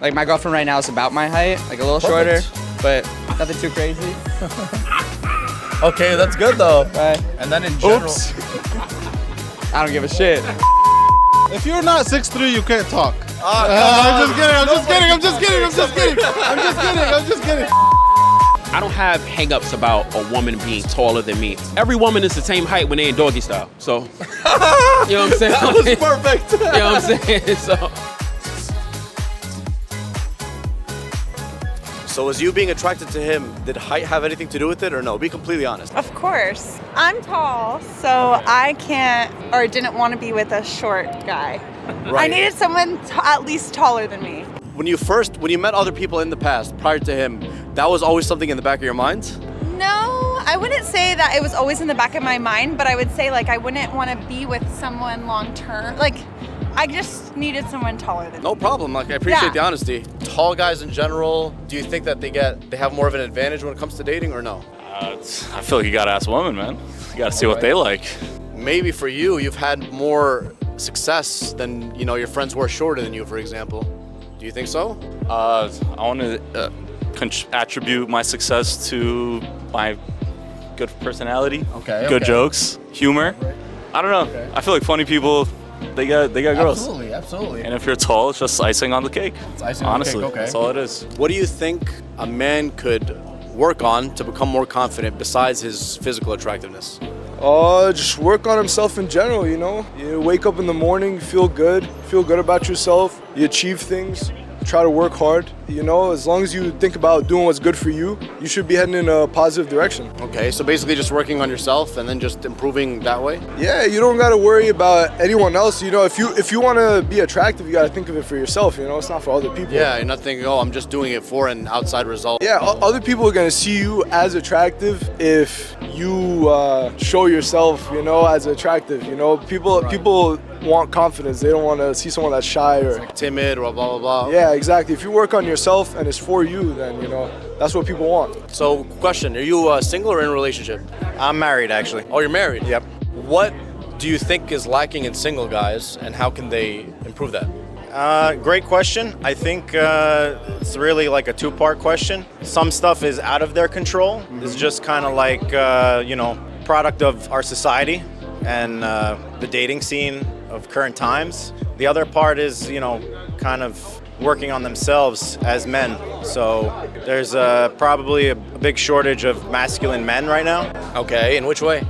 Like my girlfriend right now is about my height, like a little shorter, but nothing too crazy. Okay, that's good though. Right. And then in general, Oops. I don't give a shit. If you're not 6'3", you can't talk. I'm I'm just kidding. I don't have hang-ups about a woman being taller than me. Every woman is the same height when they're in doggy style. So, you know what I'm saying? that was perfect. You know what I'm saying? So was you being attracted to him, did height have anything to do with it or no? Be completely honest. Of course. I'm tall, so I can't or didn't want to be with a short guy. I needed someone at least taller than me. When you met other people in the past prior to him, that was always something in the back of your mind? No, I wouldn't say that it was always in the back of my mind, but I would say like I wouldn't want to be with someone long term. Like I just needed someone taller than me. No problem. Like I appreciate Yeah. the honesty. Tall guys in general, do you think that they have more of an advantage when it comes to dating or no? I feel like you gotta ask women, man. You gotta see what they like. Maybe for you, you've had more success than your friends who are shorter than you, for example. Do you think so? I want to attribute my success to my good personality, good jokes, humor. I don't know. I feel like funny people, they got girls. Absolutely. And if you're tall, it's just icing on the cake. It's icing on the Honestly, cake, okay. that's all it is. What do you think a man could work on to become more confident besides his physical attractiveness? Just work on himself in general, you know? You wake up in the morning, feel good about yourself, you achieve things, try to work hard, you know? As long as you think about doing what's good for you, you should be heading in a positive direction. Okay, so basically just working on yourself and then just improving that way? Yeah, you don't gotta worry about anyone else, you know? If you wanna be attractive, you gotta think of it for yourself, you know? It's not for other people. Yeah, you're not thinking, I'm just doing it for an outside result. Yeah, other people are gonna see you as attractive if you show yourself, you know, as attractive. You know, people want confidence. They don't want to see someone that's shy or timid or blah, blah, blah. Yeah, exactly. If you work on yourself and it's for you, then, you know, that's what people want. So, question, are you single or in a relationship? I'm married, actually. Oh, you're married? Yep. What do you think is lacking in single guys, and how can they improve that? Great question. I think it's really like a two-part question. Some stuff is out of their control. It's just kind of like, product of our society and the dating scene of current times. The other part is, kind of working on themselves as men. So there's probably a big shortage of masculine men right now. Okay, in which way?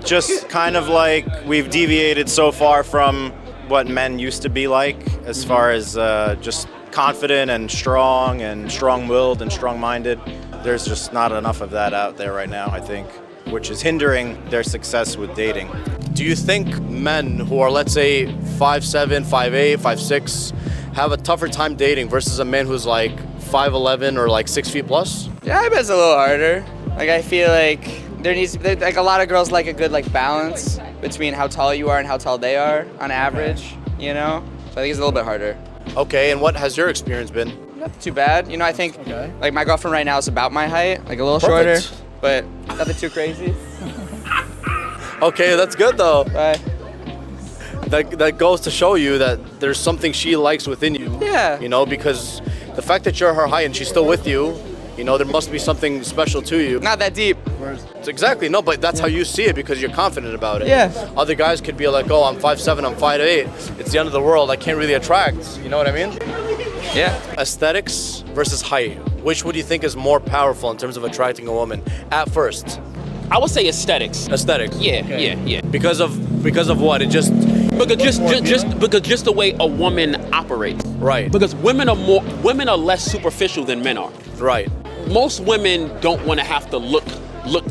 Just kind of like we've deviated so far from what men used to be like as far as just confident and strong-willed and strong-minded. There's just not enough of that out there right now, I think, which is hindering their success with dating. Do you think men who are, let's say, 5'7", 5'8", 5'6", have a tougher time dating versus a man who's like 5'11" or like 6 feet plus? Yeah, I bet it's a little harder. Like I feel like like a lot of girls like a good like balance between how tall you are and how tall they are on average, you know? So I think it's a little bit harder. Okay, and what has your experience been? Not too bad. You know, I think like my girlfriend right now is about my height, like a little Perfect. shorter, but nothing too crazy. Okay, that's good though. Right. That goes to show you that there's something she likes within you. Yeah. You know, because the fact that you're her height and she's still with you, you know, there must be something special to you. Not that deep. Exactly, no, but that's how you see it because you're confident about it. Yeah. Other guys could be like, I'm 5'7", I'm 5'8", it's the end of the world, I can't really attract, you know what I mean? Yeah. Aesthetics versus height, which would you think is more powerful in terms of attracting a woman at first? I would say aesthetics. Aesthetics. Yeah. Because of what? It just Because just the way a woman operates. Right. Because women are less superficial than men are. Right. Most women don't want to have to look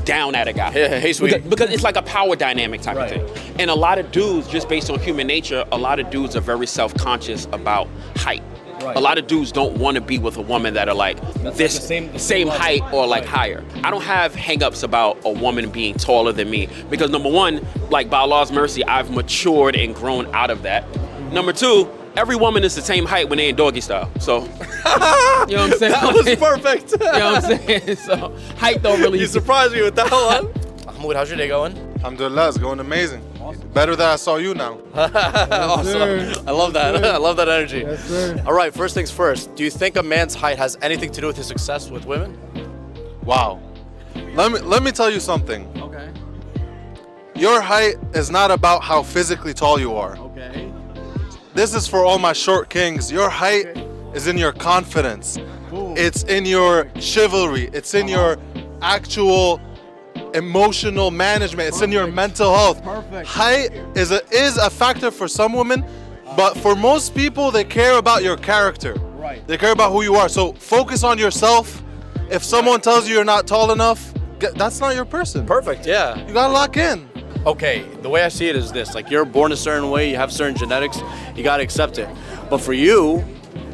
down at a guy. Yeah, hey, sweetie. Because it's like a power dynamic type of thing. And a lot of dudes, just based on human nature, a lot of dudes are very self-conscious about height. Right. A lot of dudes don't want to be with a woman that are like this like the same height or like higher. I don't have hang-ups about a woman being taller than me because number one, like by Allah's mercy, I've matured and grown out of that. Number two, every woman is the same height when they're in doggy style. So, you know what I'm saying? That was perfect. You know what I'm saying? So, height don't really... You surprised me with that one. Mahmoud, how's your day going? Alhamdulillah, it's going amazing. Better that I saw you now. Awesome. I love that. I love that energy. Yes, sir. All right, first things first. Do you think a man's height has anything to do with his success with women? Wow. Let me tell you something. Okay. Your height is not about how physically tall you are. Okay. This is for all my short kings. Your height is in your confidence. It's in your chivalry. It's in your actual emotional management. It's in your mental health. Height is a factor for some women, but for most people, they care about your character. Right. They care about who you are. So focus on yourself. If someone tells you you're not tall enough, that's not your person. Perfect, yeah. You gotta lock in. Okay, the way I see it is this, like you're born a certain way, you have certain genetics, you gotta accept it. But for you,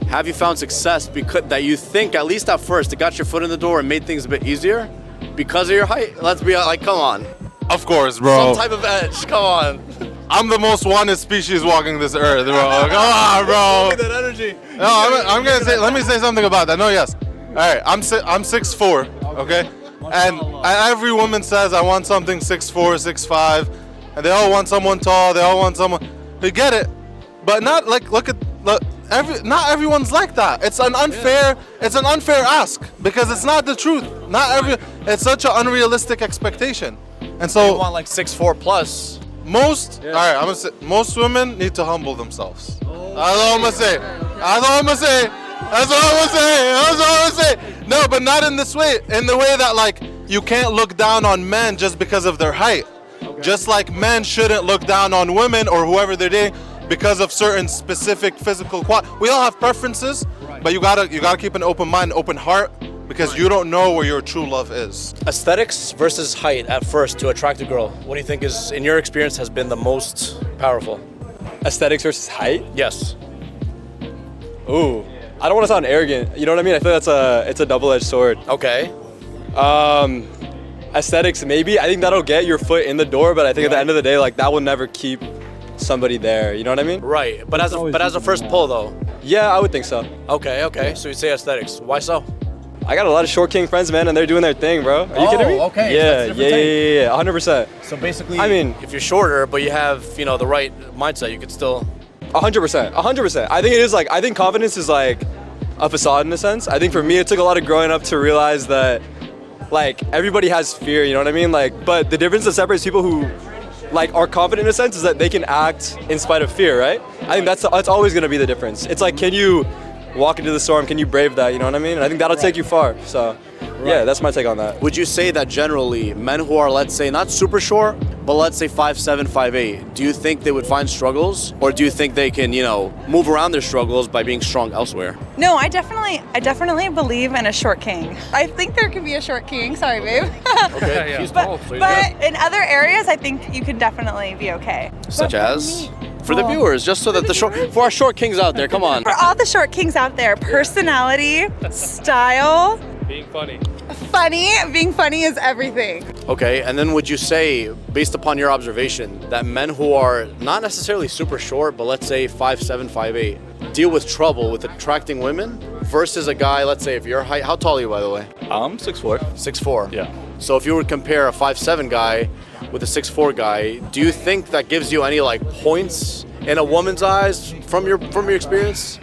have you found success because that you think, at least at first, it got your foot in the door and made things a bit easier? Because of your height? Let's be like, come on. Of course, bro. Some type of edge, come on. I'm the most wanted species walking this earth, bro. Come on, bro. That energy. No, I'm gonna say. Let me say something about that. No, yes. All right, I'm 6'4", okay? And every woman says I want something 6'4", 6'5", and they all want someone tall. They all want someone. We get it, but not like look. Not everyone's like that. It's an unfair ask because it's not the truth. It's such an unrealistic expectation. And so You want like 6'4" plus. most most women need to humble themselves. That's all I'm gonna say. That's all I'm gonna say. No, but not in this way. In the way that like you can't look down on men just because of their height. Just like men shouldn't look down on women or whoever they're dating because of certain specific physical qualities. We all have preferences, but you gotta keep an open mind, open heart, because you don't know where your true love is. Aesthetics versus height at first to attract a girl. What do you think is, in your experience, has been the most powerful? Aesthetics versus height? Yes. Ooh, I don't want to sound arrogant. You know what I mean? I feel it's a double-edged sword. Okay. Aesthetics, maybe. I think that'll get your foot in the door, but I think at the end of the day, like that will never keep somebody there. You know what I mean? Right. But as a first pull though. Yeah, I would think so. Okay. So you'd say aesthetics. Why so? I got a lot of short king friends, man, and they're doing their thing, bro. Are you kidding me? Okay. Yeah, 100%. So basically, I mean, if you're shorter but you have, the right mindset, you could still. 100%. I think it is like, I think confidence is like a facade in a sense. I think for me, it took a lot of growing up to realize that like everybody has fear, you know what I mean? Like, but the difference that separates people who like are confident in a sense is that they can act in spite of fear, right? I think that's always gonna be the difference. It's like, can you walk into the storm? Can you brave that? You know what I mean? And I think that'll take you far. So, yeah, that's my take on that. Would you say that generally men who are, let's say, not super short, but let's say 5'7", 5'8", do you think they would find struggles, or do you think they can, move around their struggles by being strong elsewhere? No, I definitely believe in a short king. I think there could be a short king. Sorry, babe. Okay, she's tall, so you're But good. in other areas, I think you could definitely be okay. Such as? For the viewers, just so that for our short kings out there, come on. For all the short kings out there, personality, style, Being funny. being funny is everything. Okay, and then would you say, based upon your observation, that men who are not necessarily super short, but let's say 5'7", 5'8", deal with trouble with attracting women versus a guy, let's say if your height, how tall are you by the way? I'm 6'4". 6'4". Yeah. So if you would compare a 5'7" guy with a 6'4" guy, do you think that gives you any like points in a woman's eyes from your experience?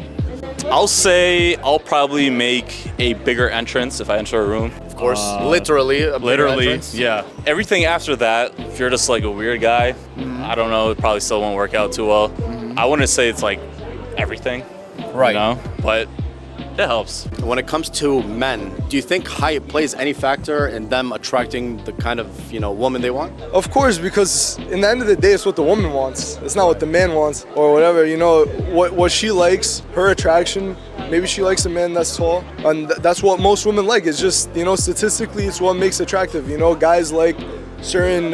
I'll say I'll probably make a bigger entrance if I enter a room. Of course, literally. A bigger Literally, entrance. yeah. Everything after that, if you're just like a weird guy, I don't know, it probably still won't work out too well. I wouldn't say it's like everything, Right. but it helps. When it comes to men, do you think height plays any factor in them attracting the kind of, woman they want? Of course, because in the end of the day, it's what the woman wants. It's not what the man wants or whatever. What she likes, her attraction. Maybe she likes a man that's tall, and that's what most women like. It's just, statistically, it's what makes attractive. Guys like certain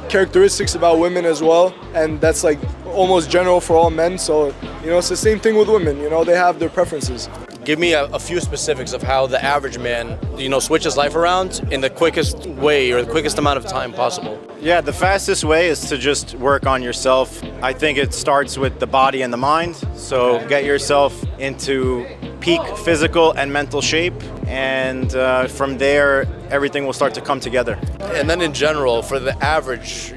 characteristics about women as well, and that's like almost general for all men. So, it's the same thing with women. They have their preferences. Give me a few specifics of how the average man, switches life around in the quickest way or the quickest amount of time possible. Yeah, the fastest way is to just work on yourself. I think it starts with the body and the mind. So get yourself into peak physical and mental shape, and from there, everything will start to come together. And then in general, for the average,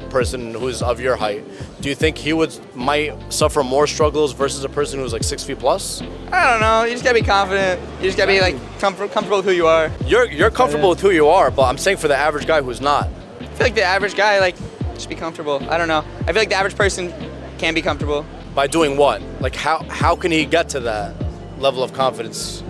person who's of your height, do you think he might suffer more struggles versus a person who's like 6 feet plus? I don't know. You just gotta be confident. You just gotta be like comfortable with who you are. You're comfortable with who you are, but I'm saying for the average guy who's not. I feel like the average guy just be comfortable. I don't know. I feel like the average person can be comfortable. By doing what? Like how can he get to that level of confidence?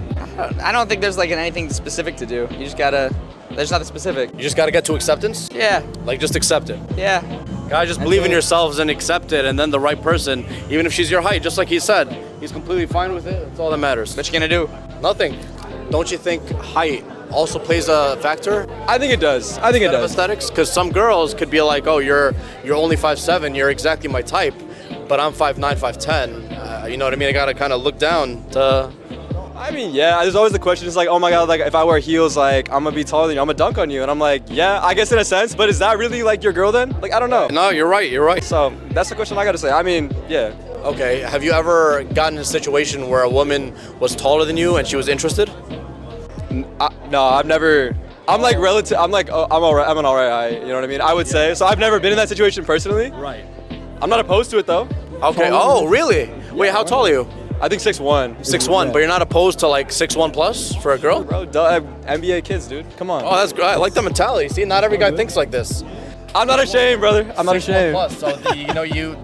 I don't think there's anything specific to do. You just gotta. There's nothing specific. You just gotta get to acceptance? Yeah. Like just accept it. Yeah. Guys, just believe in yourselves and accept it, and then the right person, even if she's your height, just like he said, he's completely fine with it. That's all that matters. What you gonna do? Nothing. Don't you think height also plays a factor? I think it does. I think it does. Aesthetics? Because some girls could be like, oh, you're only 5'7", you're exactly my type, but I'm 5'9", 5'10". You know what I mean? I gotta kind of look down to... I mean, yeah, there's always the question, it's like, oh my God, like if I wear heels, like I'm gonna be taller than you, I'm gonna dunk on you. And I'm like, yeah, I guess in a sense, but is that really like your girl then? Like, I don't know. No, you're right. So that's the question I gotta say. I mean, yeah. Okay, have you ever gotten in a situation where a woman was taller than you and she was interested? No, I've never. I'm like relative. I'm like, oh, I'm alright. I'm an alright height. You know what I mean? I would say. So I've never been in that situation personally. Right. I'm not opposed to it though. Okay. Oh, really? Wait, how tall are you? I think 6'1". 6'1", but you're not opposed to like 6'1" plus for a girl? Bro, NBA kids, dude. Come on. Oh, that's great. I like the mentality. See, not every guy thinks like this. I'm not ashamed, brother. I'm not 6'1" ashamed. plus. So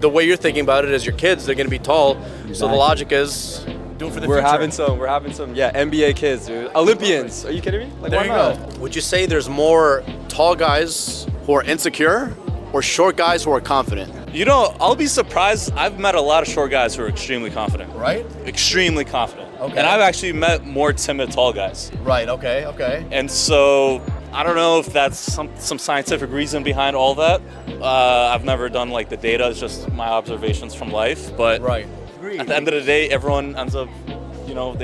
the way you're thinking about it is your kids, they're gonna be tall. So the logic is do it for the We're future. We're having some, yeah, NBA kids, dude. Olympians. Are you kidding me? Like, There why you not? go. Would you say there's more tall guys who are insecure or short guys who are confident? I'll be surprised. I've met a lot of short guys who are extremely confident. Right? Extremely confident. Okay. And I've actually met more timid tall guys. Right, okay. And so I don't know if that's some scientific reason behind all that. I've never done like the data, it's just my observations from life. But Right. at the end of the day, everyone ends up,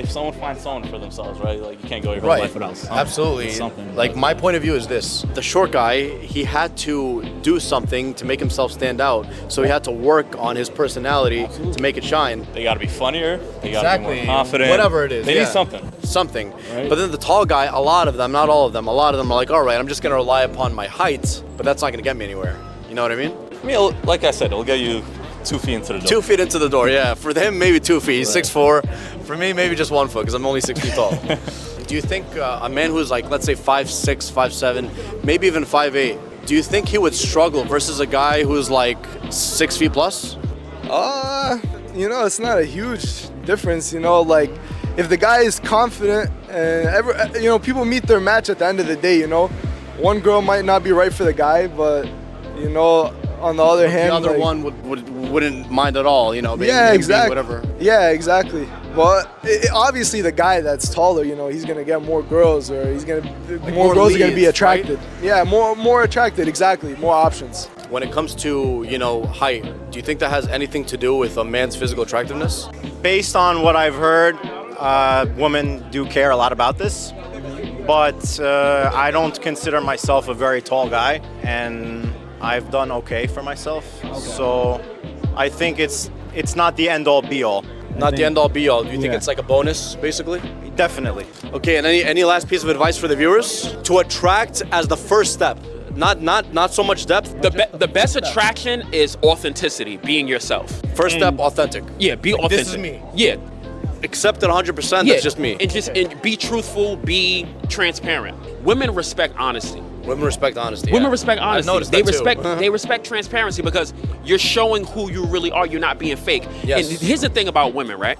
someone finds someone for themselves, right? Like you can't go your whole life without something. Absolutely. Something. Like my point of view is this: the short guy, he had to do something to make himself stand out. So he had to work on his personality to make it shine. They got to be funnier. They got to be more confident. Whatever it is. They yeah. need something. Something. Right. But then the tall guy, a lot of them, not all of them, a lot of them are like, all right, I'm just gonna rely upon my height, but that's not gonna get me anywhere. You know what I mean? I mean, like I said, it'll get you 2 feet into the door. 2 feet into the door, yeah. For him, maybe 2 feet. He's 6'4". For me, maybe just 1 foot, because I'm only 6 feet tall. Do you think a man who's like, let's say 5'6", 5'7", maybe even 5'8", do you think he would struggle versus a guy who's like 6 feet plus? It's not a huge difference, like if the guy is confident and people meet their match at the end of the day, one girl might not be right for the guy, but on the other hand, the other like, one wouldn't mind at all, maybe yeah, exactly. whatever. Yeah, exactly. Well, obviously the guy that's taller, he's gonna get more girls, or more girls are gonna be leads, attracted. right? Yeah, more attracted. Exactly, more options. When it comes to, height, do you think that has anything to do with a man's physical attractiveness? Based on what I've heard, women do care a lot about this, but I don't consider myself a very tall guy, and I've done okay for myself. So I think it's not the end-all be-all. Not the end-all be-all. Do you think it's like a bonus, basically? Definitely. Okay, and any last piece of advice for the viewers? To attract as the first step, not so much depth. The best attraction is authenticity, being yourself. First step, authentic. Yeah, be authentic. This is me. Yeah. Accept it 100%. Yeah, That's just me. And be truthful, be transparent. Women respect honesty. Women respect honesty. Women yeah. respect honesty. I've noticed They that too. respect they respect transparency because you're showing who you really are. You're not being fake. Yes. And here's the thing about women, right?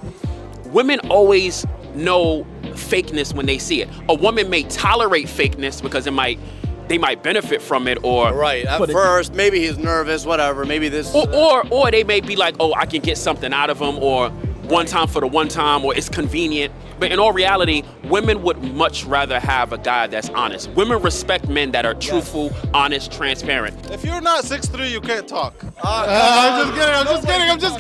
Women always know fakeness when they see it. A woman may tolerate fakeness because they might benefit from it, or Right. At first, maybe he's nervous, whatever. Maybe this. or they may be like, oh, I can get something out of him, or one time for the one time, or it's convenient. But in all reality, women would much rather have a guy that's honest. Women respect men that are truthful, honest, transparent. If you're not 6'3", you can't talk. I'm just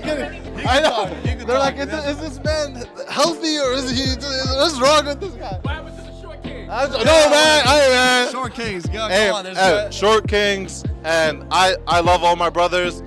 kidding. I know. They're like, is this man healthy or is he? What's wrong with this guy? What happened to the short king? No, man. Hey, man. Short kings, go Hey, short kings, and I love all my brothers.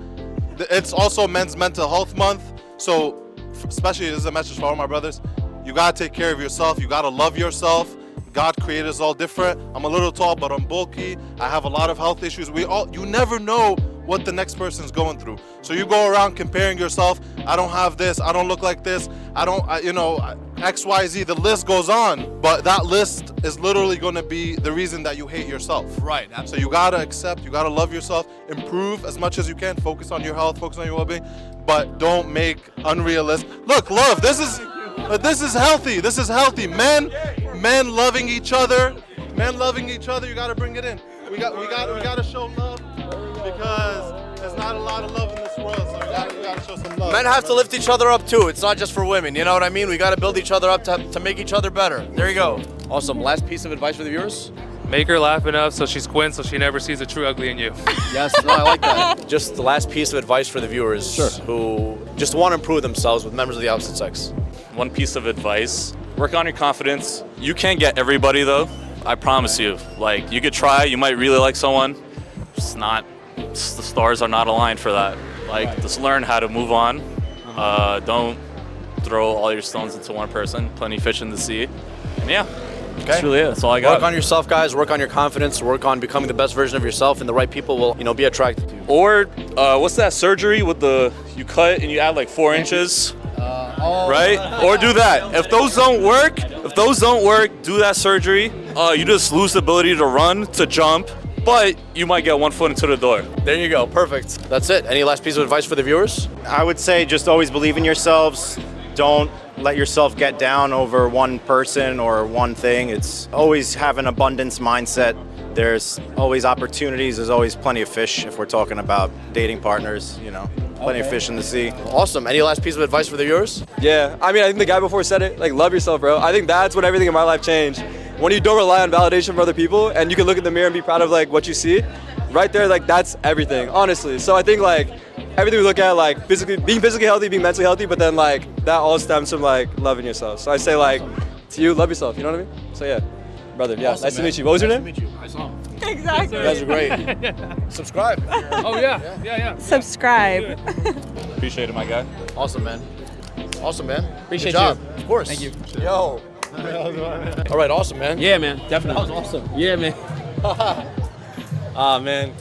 It's also Men's Mental Health Month, so especially this is a message for all my brothers. you gotta take care of yourself. You gotta love yourself. God created us all different. I'm a little tall, but I'm bulky. I have a lot of health issues. You never know what the next person's going through. So you go around comparing yourself. I don't have this. I don't look like this. X, Y, Z. The list goes on, but that list is literally going to be the reason that you hate yourself. Right. So you gotta accept. You gotta love yourself. Improve as much as you can. Focus on your health. Focus on your well-being, but don't make unrealistic. Look, love. This is healthy. This is healthy. Men loving each other. Men loving each other. You gotta bring it in. We gotta show love because there's not a lot of love in this world. So we gotta show some love. Men have to lift each other up too. It's not just for women. You know what I mean? We got to build each other up to make each other better. There you go. Awesome. Last piece of advice for the viewers. Make her laugh enough so she squints so she never sees the true ugly in you. Yes, no, I like that. Just the last piece of advice for the viewers who just want to improve themselves with members of the opposite sex. One piece of advice: work on your confidence. You can't get everybody though. I promise you. Like, you could try. You might really like someone. The stars are not aligned for that. Like, just learn how to move on. Don't throw all your stones into one person. Plenty of fish in the sea. And yeah, that's really it. That's all I got. Work on yourself, guys. Work on your confidence. Work on becoming the best version of yourself, and the right people will, be attracted to you. Or what's that surgery with you cut and you add like 4 inches? Right? Or do that. If those don't work, do that surgery. You just lose the ability to run, to jump, but you might get one foot into the door. There you go. Perfect. That's it. Any last piece of advice for the viewers? I would say just always believe in yourselves. Don't let yourself get down over one person or one thing. It's always have an abundance mindset. There's always opportunities. There's always plenty of fish if we're talking about dating partners, plenty of fish in the sea. Awesome. Any last piece of advice for the viewers? Yeah, I think the guy before said it, like, love yourself, bro. I think that's when everything in my life changed. When you don't rely on validation from other people and you can look in the mirror and be proud of like what you see, right there, like, that's everything, honestly. So I think like everything we look at, like being physically healthy, being mentally healthy, but then like that all stems from like loving yourself. So I say like to you, love yourself, you know what I mean? So yeah, brother, yeah, Awesome, nice to man. meet you. What was your name? Nice to meet you. I saw him. Exactly. You guys are great. Subscribe. Oh yeah. Subscribe. Appreciate it, my guy. Awesome, man. Appreciate Good job. you. Of course. Thank you. Yo. All right, awesome, man. Yeah, man, definitely. That was awesome. Yeah, man. Ah, man.